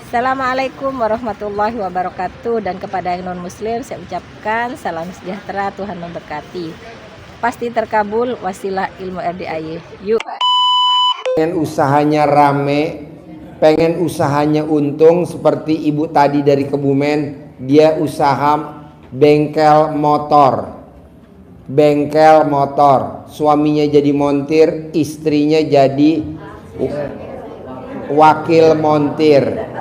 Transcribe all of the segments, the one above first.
Assalamualaikum warahmatullahi wabarakatuh. Dan kepada yang non muslim saya ucapkan salam sejahtera, Tuhan memberkati. Pasti terkabul, wasilah ilmu RDIY. Yuk. Pengen usahanya rame, pengen usahanya untung, seperti ibu tadi dari Kebumen, dia usaha bengkel motor. Suaminya jadi montir, istrinya jadi wakil montir.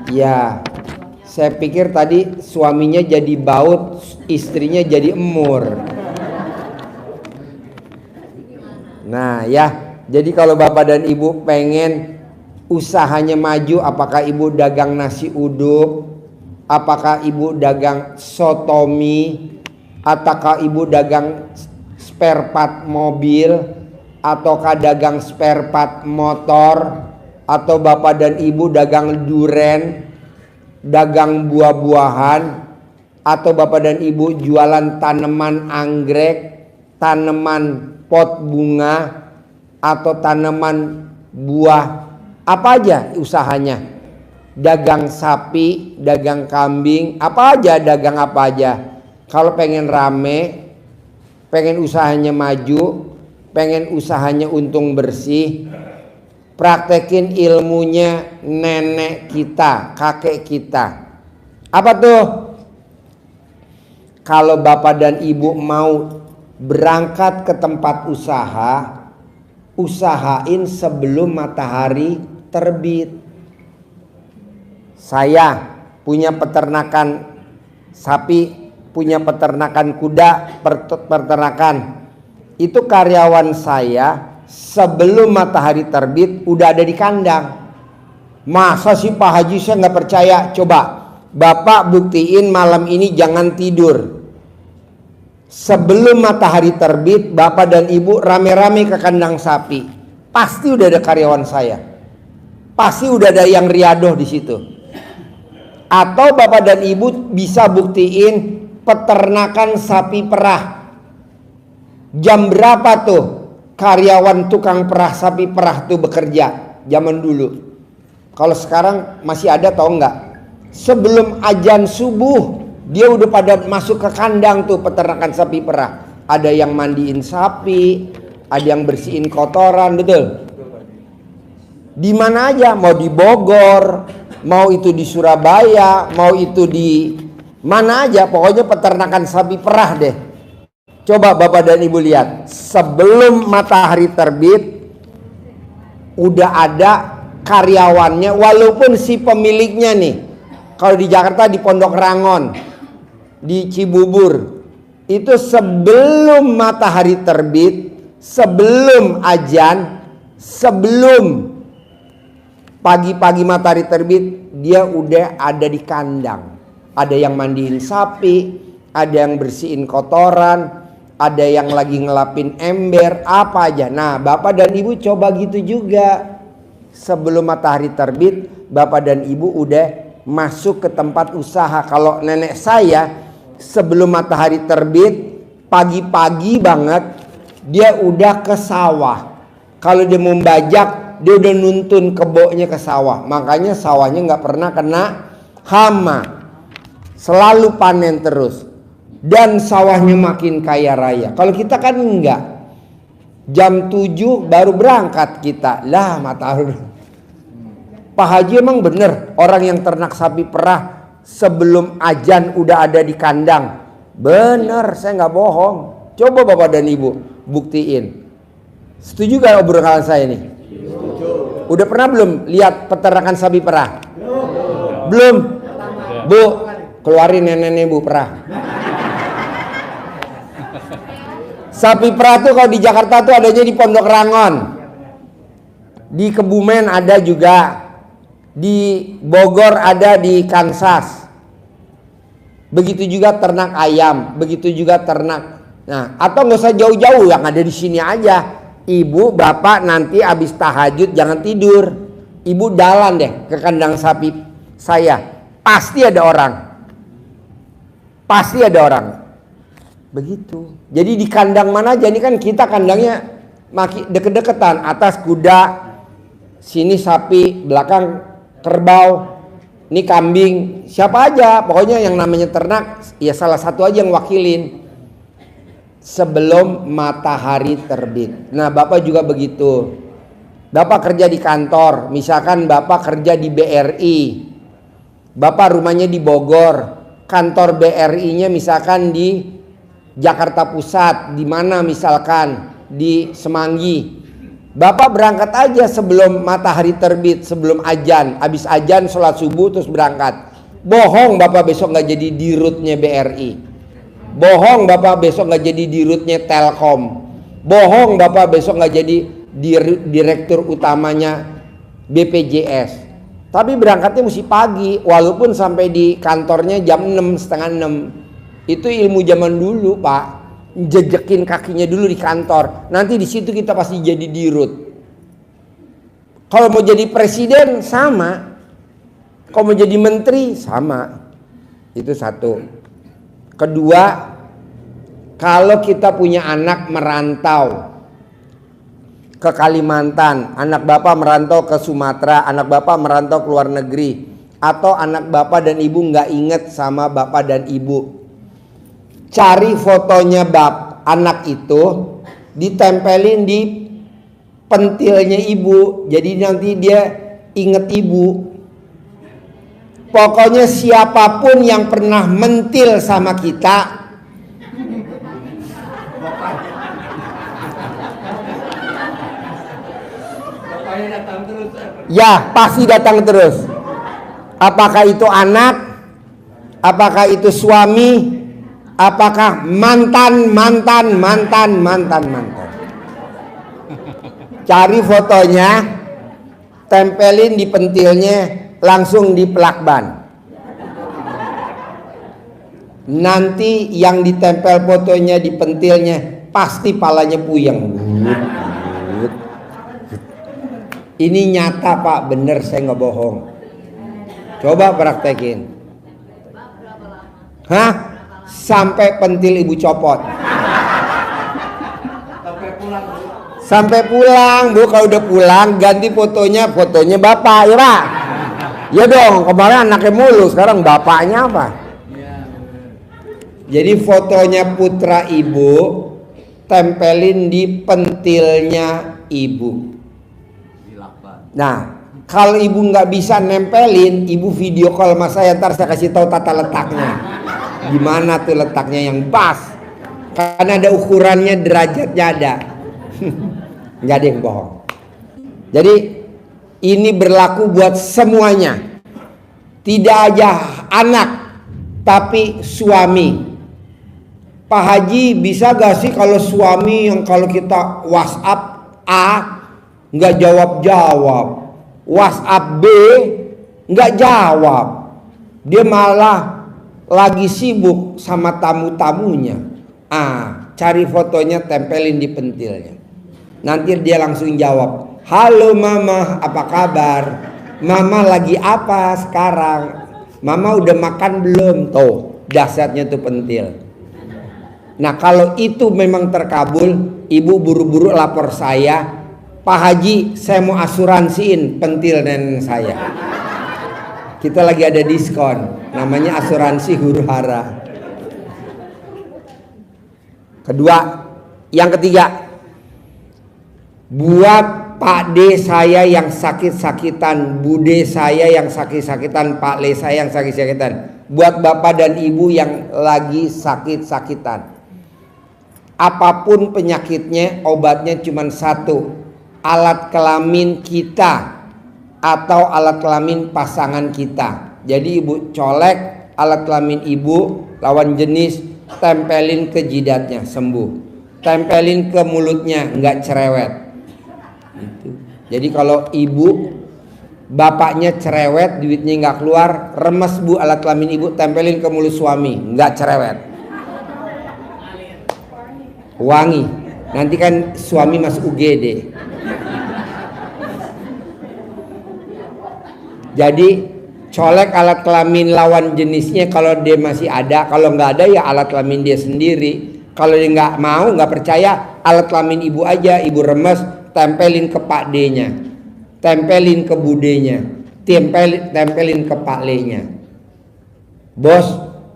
Ya, saya pikir tadi suaminya jadi baut, istrinya jadi emur. Nah ya, jadi kalau bapak dan ibu pengen usahanya maju, apakah ibu dagang nasi uduk, apakah ibu dagang sotomi, ataukah ibu dagang spare part mobil, ataukah dagang spare part motor, atau bapak dan ibu dagang duren, dagang buah-buahan, atau bapak dan ibu jualan tanaman anggrek, tanaman pot bunga, atau tanaman buah, apa aja usahanya, dagang sapi, dagang kambing, apa aja, dagang apa aja. Kalau pengen rame, pengen usahanya maju, pengen usahanya untung bersih, praktekin ilmunya nenek kita, kakek kita. Apa tuh? Kalau bapak dan ibu mau berangkat ke tempat usaha, usahain sebelum matahari terbit. Saya punya peternakan sapi, punya peternakan kuda, peternakan. Itu karyawan saya sebelum matahari terbit udah ada di kandang. Masa sih Pak Haji, saya nggak percaya. Coba Bapak buktiin malam ini jangan tidur. Sebelum matahari terbit, bapak dan ibu rame-rame ke kandang sapi. Pasti udah ada karyawan saya. Pasti udah ada yang riadoh di situ. Atau bapak dan ibu bisa buktiin peternakan sapi perah. Jam berapa tuh karyawan tukang perah sapi perah tuh bekerja zaman dulu? Kalau sekarang masih ada atau enggak? Sebelum azan subuh dia udah pada masuk ke kandang tuh peternakan sapi perah. Ada yang mandiin sapi, ada yang bersihin kotoran, betul? Di mana aja, mau di Bogor, mau itu di Surabaya, mau itu di mana aja, pokoknya peternakan sapi perah deh. Coba bapak dan ibu lihat, sebelum matahari terbit udah ada karyawannya, walaupun si pemiliknya nih, kalau di Jakarta di Pondok Rangon, di Cibubur, itu sebelum matahari terbit, sebelum azan, sebelum pagi-pagi matahari terbit, dia udah ada di kandang. Ada yang mandiin sapi, ada yang bersihin kotoran, ada yang lagi ngelapin ember, apa aja. Nah bapak dan ibu coba gitu juga. Sebelum matahari terbit, bapak dan ibu udah masuk ke tempat usaha. Kalau nenek saya sebelum matahari terbit, pagi-pagi banget dia udah ke sawah. Kalau dia mau bajak, dia udah nuntun keboknya ke sawah. Makanya sawahnya nggak pernah kena hama, selalu panen terus, dan sawahnya makin kaya raya. Kalau kita kan enggak, jam 7 baru berangkat kita lah matahari. Pak Haji emang bener orang yang ternak sapi perah sebelum azan udah ada di kandang? Bener, saya nggak bohong. Coba bapak dan ibu buktiin. Setuju gak obrolan saya nih? Udah pernah belum lihat peternakan sapi perah? Belum? Bu, keluarin nenek bu perah. Sapi perah tuh kalau di Jakarta tuh adanya di Pondok Rangon, di Kebumen ada juga, di Bogor ada, di Kansas. Begitu juga ternak ayam, begitu juga ternak. Nah, atau nggak usah jauh-jauh, yang ada di sini aja. Ibu, bapak nanti habis tahajud jangan tidur. Ibu jalan deh ke kandang sapi saya. Pasti ada orang. Pasti ada orang. Begitu. Jadi di kandang mana aja, ini kan kita kandangnya makin deket-deketan. Atas kuda, sini sapi, belakang kerbau, ini kambing, siapa aja, pokoknya yang namanya ternak, ya salah satu aja yang wakilin sebelum matahari terbit. Nah, Bapak juga begitu. Bapak kerja di kantor, misalkan Bapak kerja di BRI, Bapak rumahnya di Bogor, kantor BRI-nya misalkan di Jakarta Pusat, di mana misalkan di Semanggi. Bapak berangkat aja sebelum matahari terbit, sebelum azan, habis azan sholat subuh terus berangkat. Bohong Bapak besok nggak jadi dirutnya BRI. Bohong Bapak besok nggak jadi dirutnya Telkom. Bohong Bapak besok nggak jadi direktur utamanya BPJS. Tapi berangkatnya mesti pagi, walaupun sampai di kantornya jam 6, setengah 6. Itu ilmu zaman dulu, Pak. Jejekin kakinya dulu di kantor. Nanti di situ kita pasti jadi dirut. Kalau mau jadi presiden sama. Kalau mau jadi menteri sama. Itu satu. Kedua, kalau kita punya anak merantau ke Kalimantan, anak Bapak merantau ke Sumatera, anak Bapak merantau ke luar negeri, atau anak Bapak dan Ibu nggak inget sama Bapak dan Ibu, cari fotonya anak itu, ditempelin di pentilnya Ibu, jadi nanti dia inget Ibu. Pokoknya siapapun yang pernah mentil sama kita, ya pasti datang terus. Apakah itu anak, apakah itu suami, apakah mantan. Cari fotonya, tempelin di pentilnya, langsung di pelakban. Nanti yang ditempel fotonya di pentilnya pasti palanya puyeng. Ini nyata Pak, bener, saya nggak bohong. Coba praktekin. Hah? Sampai pentil Ibu copot. Sampai pulang Bu. Kalau udah pulang ganti fotonya Bapak ya Pak. Ya dong, kemarin anaknya mulu, sekarang bapaknya apa? Jadi fotonya putra Ibu tempelin di pentilnya Ibu. Nah, kalau Ibu nggak bisa nempelin, Ibu video call sama saya, ntar saya kasih tahu tata letaknya. Gimana tuh letaknya yang pas? Karena ada ukurannya, derajatnya ada. Nggak ada yang bohong. Jadi ini berlaku buat semuanya. Tidak aja anak, tapi suami. Pak Haji, bisa gak sih kalau suami yang kalau kita WhatsApp A nggak jawab, WhatsApp B nggak jawab, dia malah lagi sibuk sama tamu-tamunya. Cari fotonya, tempelin di pentilnya. Nanti dia langsung jawab, halo Mama, apa kabar? Mama lagi apa sekarang? Mama udah makan belum? Tuh, dahsyatnya tuh pentil. Nah, kalau itu memang terkabul, Ibu buru-buru lapor saya, Pak Haji, saya mau asuransiin pentil nenek saya. Kita lagi ada diskon, namanya asuransi huru hara. Kedua, yang ketiga, buat Pak D saya yang sakit-sakitan, Bude saya yang sakit-sakitan, Pak Le saya yang sakit-sakitan, buat Bapak dan Ibu yang lagi sakit-sakitan. Apapun penyakitnya, obatnya cuma satu, alat kelamin kita atau alat kelamin pasangan kita. Jadi Ibu colek alat kelamin Ibu lawan jenis, tempelin ke jidatnya, sembuh. Tempelin ke mulutnya, nggak cerewet. Jadi kalau Ibu bapaknya cerewet, duitnya nggak keluar, remes Bu alat kelamin Ibu, tempelin ke mulut suami, nggak cerewet, wangi. Nanti kan suami masuk UGD. Jadi colek alat kelamin lawan jenisnya kalau dia masih ada. Kalau nggak ada ya alat kelamin dia sendiri. Kalau dia nggak mau, nggak percaya, alat kelamin Ibu aja, Ibu remes, tempelin ke Pak D-nya. tempelin ke budenya, tempelin ke paklenya. Bos,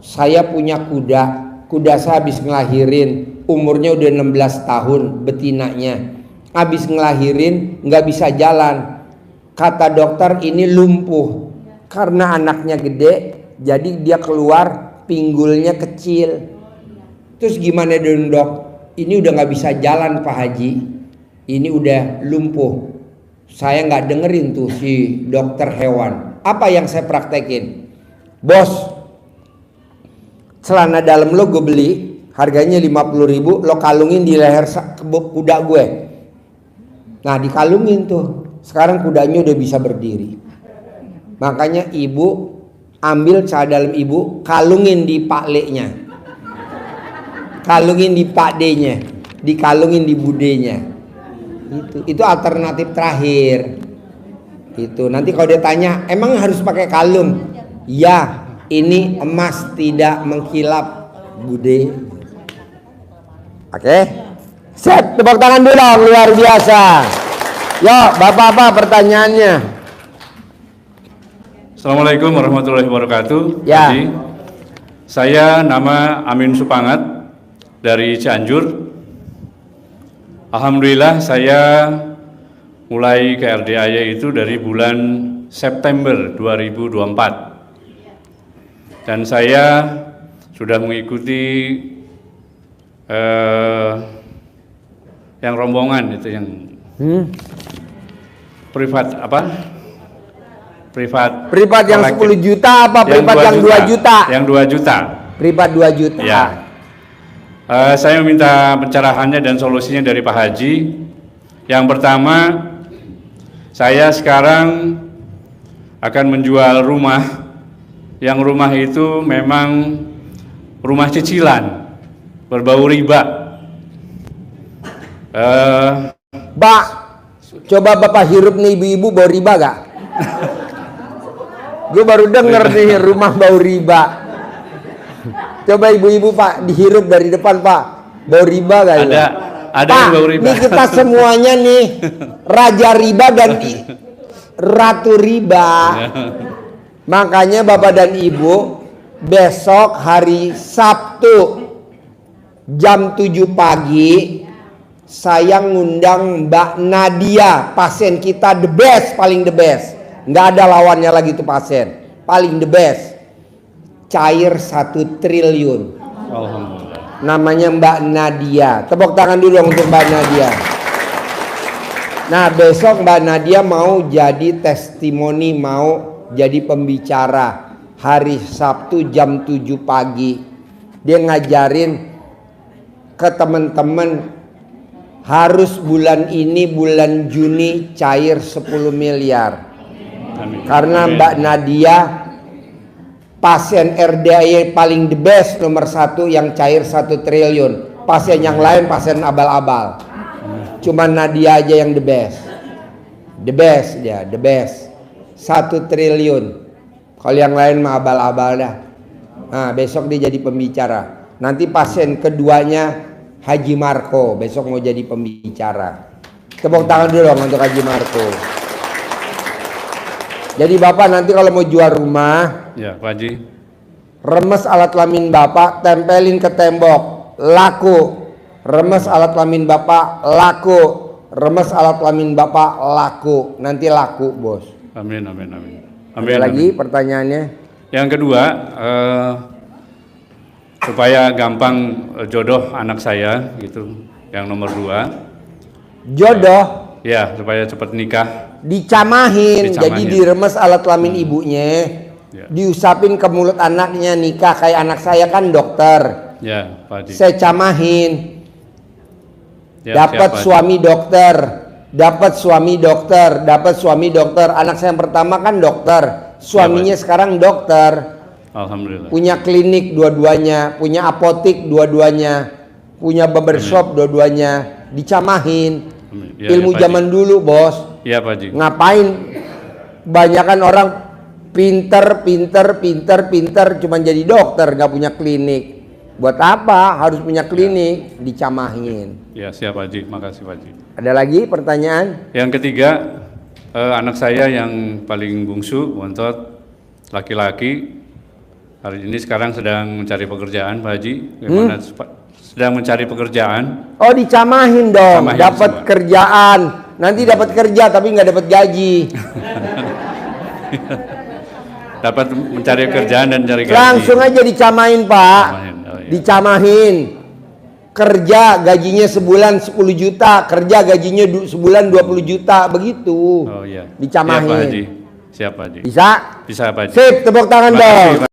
saya punya kuda saya habis ngelahirin, umurnya udah 16 tahun betinanya, habis ngelahirin nggak bisa jalan. Kata dokter ini lumpuh karena anaknya gede, jadi dia keluar pinggulnya kecil. Terus gimana dong dok? Ini udah nggak bisa jalan Pak Haji, ini udah lumpuh. Saya nggak dengerin tuh si dokter hewan. Apa yang saya praktekin? Bos, celana dalam lo gue beli, harganya 50.000, lo kalungin di leher kuda gue. Nah dikalungin tuh, sekarang kudanya udah bisa berdiri. Makanya ibu ambil celana dalam ibu, kalungin di paklenya, kalungin di pakdenya, dikalungin di budenya. Itu alternatif terakhir. Itu nanti kalau dia tanya, emang harus pakai kalung? Ya, ini emas tidak mengkilap, bude. Oke, set, tepuk tangan dulu dong, luar biasa. Yuk, bapak-bapak pertanyaannya. Assalamualaikum warahmatullahi wabarakatuh. Ya. Haji. Saya nama Amin Supangat dari Cianjur. Alhamdulillah saya mulai ke RDAY itu dari bulan September 2024. Dan saya sudah mengikuti yang rombongan itu yang privat apa? Privat yang 10 juta apa privat yang 2 juta? Yang 2 juta. Privat 2 juta. Ya. Saya meminta pencerahannya dan solusinya dari Pak Haji. Yang pertama, saya sekarang akan menjual rumah. Yang rumah itu memang rumah cicilan, berbau riba. Pak, coba Bapak hirup nih ibu-ibu bau riba gak? Gue baru denger nih rumah bau riba. Coba ibu-ibu Pak dihirup dari depan Pak, bau riba gak? Ada Pak, yang bau riba. Nih kita semuanya nih raja riba dan ratu riba. Makanya Bapak dan Ibu besok hari Sabtu jam 7 pagi saya ngundang Mbak Nadia, pasien kita the best, paling the best. Nggak ada lawannya lagi tuh pasien, paling the best. Cair 1 triliun. Alhamdulillah. Namanya Mbak Nadia. Tepuk tangan dulu dong untuk Mbak Nadia. Nah besok Mbak Nadia mau jadi testimoni, mau jadi pembicara hari Sabtu jam 7 pagi. Dia ngajarin ke teman-teman harus bulan ini, bulan Juni cair 10 miliar. Amin. Karena Amin. Mbak Nadia pasien RDAY paling the best, nomor 1 yang cair 1 triliun. Pasien yang lain pasien abal-abal. Cuman Nadia aja yang the best. The best dia, the best. 1 triliun. Kalau yang lain mah abal-abal dah. Nah, besok dia jadi pembicara. Nanti pasien keduanya Haji Marco, besok mau jadi pembicara. Tepuk tangan dulu dong untuk Haji Marco. Jadi Bapak nanti kalau mau jual rumah, Ya, Pak Haji. remes alat kelamin Bapak, tempelin ke tembok, laku. Remes alat kelamin Bapak, laku. Remes alat kelamin Bapak, laku. Nanti laku, Bos. Amin, amin, amin. Ada Amin. lagi Amin. pertanyaannya? Yang kedua, supaya gampang jodoh anak saya gitu. Yang nomor 2. Jodoh Ya, supaya cepat nikah. dicamahin. Dicamahin. Jadi diremes alat kelamin ibunya, Ya. diusapin ke mulut anaknya, nikah. Kayak anak saya kan dokter, Ya, Pak Haji. saya camahin. Ya, Dapat siap, Pak Haji. suami dokter, dapat suami dokter, dapat suami dokter. Anak saya yang pertama kan dokter, suaminya sekarang dokter. Alhamdulillah. Punya klinik dua-duanya, punya apotik dua-duanya, punya barbershop dua-duanya. Dicamahin. Amin. Ya, Ilmu ya, Pak zaman Haji. dulu, Bos. Ya, Pak Haji. Ngapain? Banyakan orang pinter, cuman jadi dokter, nggak punya klinik. Buat apa? Harus punya klinik, dicamahin. Ya, siap Pak Haji. Makasih Pak Haji. Ada lagi pertanyaan? Yang ketiga, Anak saya yang paling bungsu, bontot, laki-laki, hari ini sekarang sedang mencari pekerjaan, Pak Haji. Gimana sedang mencari pekerjaan? Oh, dicamahin dong, Camahin dapat semua. kerjaan. Nanti dapat kerja tapi nggak dapat gaji. Dapat mencari kerjaan dan cari gaji. Langsung aja dicamain, Pak. Dicamahin, oh iya. Dicamahin. Kerja gajinya sebulan 10 juta, kerja gajinya sebulan 20 juta, begitu. Oh iya. Dicamahin. Siap, Pak Haji. Siap, Pak Haji. Bisa? Bisa, Pak Haji. Sip, tepuk tangan Terima kasih, dong. Pak.